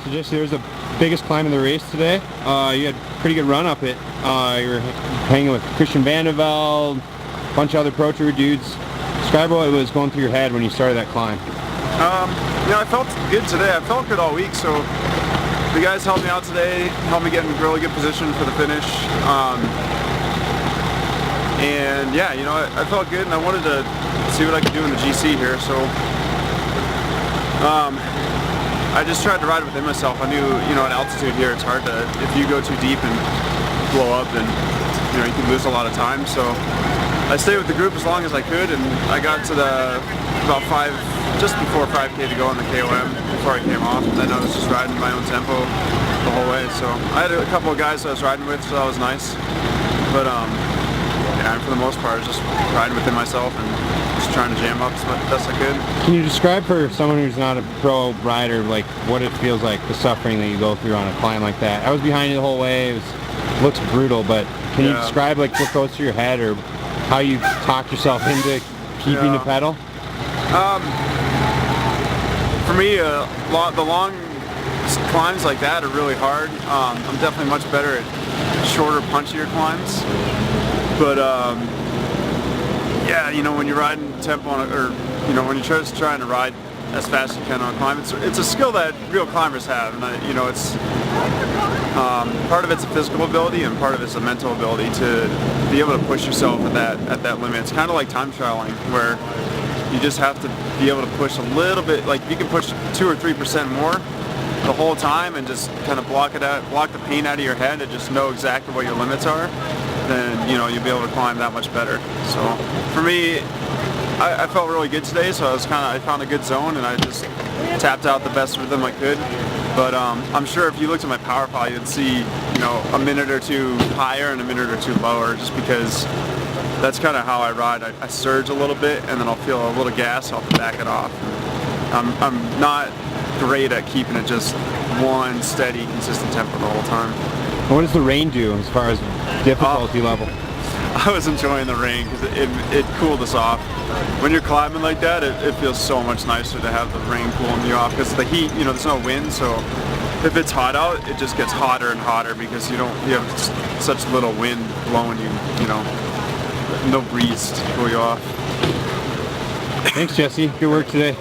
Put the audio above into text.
So Jesse, there was the biggest climb of the race today. You had a pretty good run up it. You were hanging with Christian Vandeveld, a bunch of other Pro Tour dudes. Describe what was going through your head when you started that climb. I felt good today. I felt good all week, so the guys helped me out today, helped me get in a really good position for the finish. And yeah, I felt good, and I wanted to see what I could do in the GC here, so I just tried to ride within myself. I knew, at altitude here, it's hard to, if you go too deep and blow up, then, you can lose a lot of time. So I stayed with the group as long as I could, and I got to just before 5K to go on the KOM before I came off, and then I was just riding my own tempo the whole way. So I had a couple of guys I was riding with, so that was nice. But yeah, for the most part, I was just riding within myself and just trying to jam up as best I could. Can you describe for someone who's not a pro rider, like what it feels like, the suffering that you go through on a climb like that? I was behind you the whole way. It looks brutal, but can you describe like what goes through your head, or how you talk yourself into keeping the pedal? For me, the long climbs like that are really hard. I'm definitely much better at shorter, punchier climbs. But yeah, when you're riding tempo on when you're just trying to ride as fast as you can on a climb, it's a skill that real climbers have, and it's part of it's a physical ability, and part of it's a mental ability to be able to push yourself at that limit. It's kind of like time trialing, where you just have to be able to push a little bit. Like you can push 2 or 3% more the whole time, and just kind of block the pain out of your head, and just know exactly what your limits are. Then you'll be able to climb that much better. So for me, I felt really good today. So I found a good zone, and I just tapped out the best rhythm I could. But I'm sure if you looked at my power file, you'd see a minute or two higher and a minute or two lower, just because that's kind of how I ride. I surge a little bit, and then I'll feel a little gas, I'll back it off. I'm not great at keeping it just one steady, consistent tempo the whole time. What does the rain do as far as difficulty level? I was enjoying the rain because it cooled us off. When you're climbing like that, it feels so much nicer to have the rain cooling you off, because the heat, there's no wind, so if it's hot out, it just gets hotter and hotter because you have such little wind blowing you, no breeze to cool you off. Thanks, Jesse. Good work today.